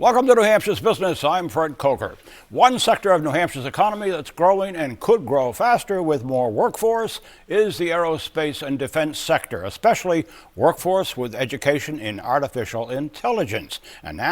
Welcome to New Hampshire's Business. I'm Fred Kocher. One sector of New Hampshire's economy that's growing and could grow faster with more workforce is the aerospace and defense sector, especially workforce with education in artificial intelligence. And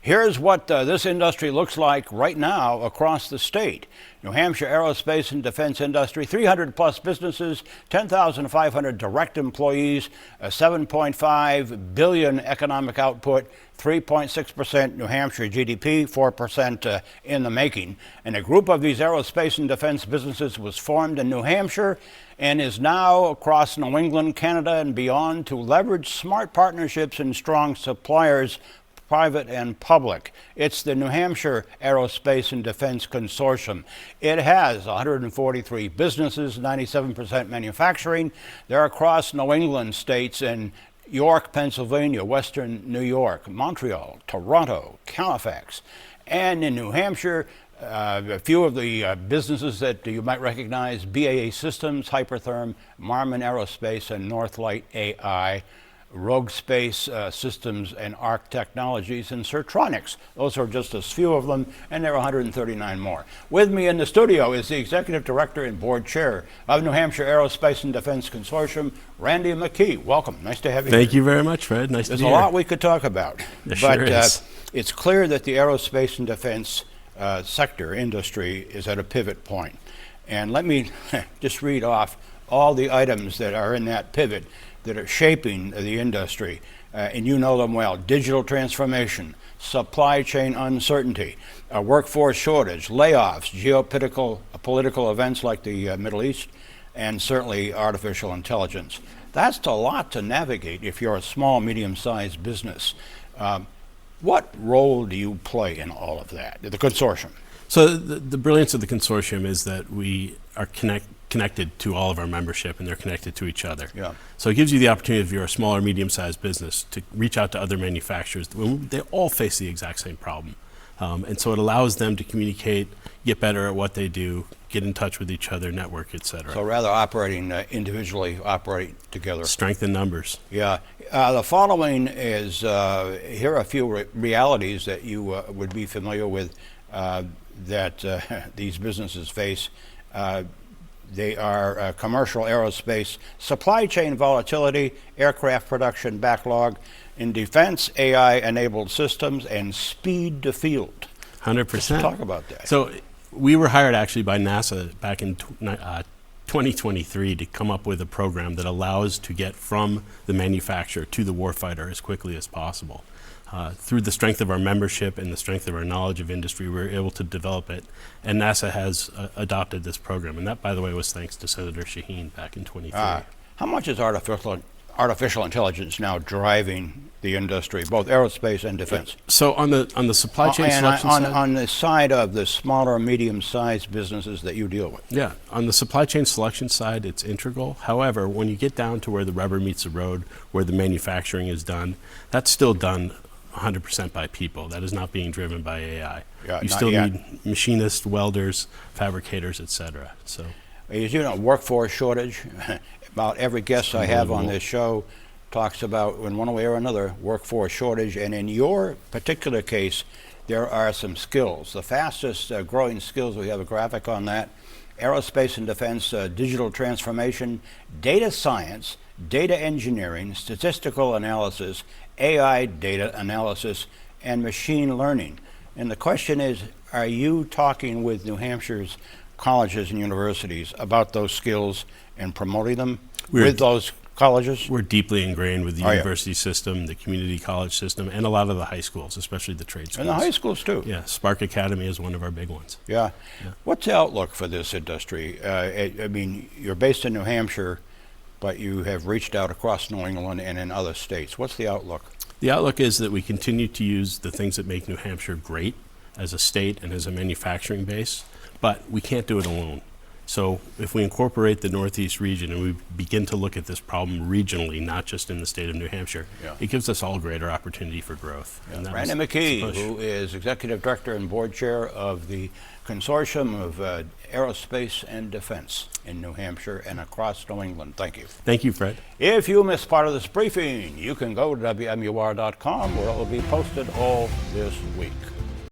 here's what this industry looks like right now across the state. New Hampshire aerospace and defense industry, 300 plus businesses, 10,500 direct employees, a 7.5 billion economic output, 3.6% New Hampshire GDP, 4% in the making. And a group of these aerospace and defense businesses was formed in New Hampshire and is now across New England, Canada, and beyond to leverage smart partnerships and strong suppliers, private and public. It's the New Hampshire Aerospace and Defense Consortium. It has 143 businesses, 97% manufacturing. They're across New England states and York, Pennsylvania, Western New York, Montreal, Toronto, Halifax, and in New Hampshire, a few of the businesses that you might recognize: BAE Systems, Hypertherm, Marmon Aerospace, and Northlight AI, Rogue Space Systems, and Arc Technologies, and Certronics. Those are just a few of them, and there are 139 more. With me in the studio is the Executive Director and Board Chair of New Hampshire Aerospace and Defense Consortium, Randy Makee. Welcome. Nice to have you Thank here. you very much, Fred. Nice to be here. There's a lot we could talk about, There sure is. It's clear that the aerospace and defense sector industry is at a pivot point. And let me just read off all the items that are in that pivot that are shaping the industry, and you know them well: digital transformation, supply chain uncertainty, a workforce shortage, layoffs, geopolitical events like the Middle East, and certainly artificial intelligence. That's a lot to navigate if you're a small, medium-sized business. What role do you play in all of that, the consortium? So the brilliance of the consortium is that we are connected to all of our membership, and they're connected to each other. Yeah. So it gives you the opportunity, if you're a small or medium-sized business, to reach out to other manufacturers. They all face the exact same problem. And so it allows them to communicate, get better at what they do, get in touch with each other, network, et cetera. So rather operating individually, operate together. Strength in numbers. Yeah. The following is, here are a few realities that you would be familiar with that these businesses face. They are commercial aerospace, supply chain volatility, aircraft production backlog, in defense, AI-enabled systems, and speed to field. 100%. Let's talk about that. So we were hired actually by NASA back in 2023 to come up with a program that allows to get from the manufacturer to the warfighter as quickly as possible. Through the strength of our membership and the strength of our knowledge of industry, we were able to develop it, and NASA has adopted this program. And that, by the way, was thanks to Senator Shaheen back in 23. How much is artificial intelligence now driving the industry, both aerospace and defense? So on the supply chain selection side, on the side of the smaller, medium-sized businesses that you deal with. Yeah, on the supply chain selection side, it's integral. However, when you get down to where the rubber meets the road, where the manufacturing is done, that's still done 100% by people. That is not being driven by AI. Yeah, you still need machinists, welders, fabricators, etc. So, as you know, workforce shortage. About every guest I have on this show talks about, in one way or another, workforce shortage. And in your particular case, there are some skills. The fastest growing skills, we have a graphic on that: aerospace and defense, digital transformation, data science, data engineering, statistical analysis, AI data analysis, and machine learning. And the question is, are you talking with New Hampshire's colleges and universities about those skills and promoting them with those colleges? We're deeply ingrained with the university system, the community college system, and a lot of the high schools, especially the trade schools. And the high schools too. Yeah, Spark Academy is one of our big ones. Yeah. What's the outlook for this industry? I mean, you're based in New Hampshire, but you have reached out across New England and in other states. What's the outlook? The outlook is that we continue to use the things that make New Hampshire great as a state and as a manufacturing base, but we can't do it alone. So if we incorporate the Northeast region and we begin to look at this problem regionally, not just in the state of New Hampshire, it gives us all greater opportunity for growth. And that Randy was Makee, the push. who is Executive Director and Board Chair of the Consortium of Aerospace and Defense in New Hampshire and across New England. Thank you. Thank you, Fred. If you missed part of this briefing, you can go to WMUR.com where it will be posted all this week.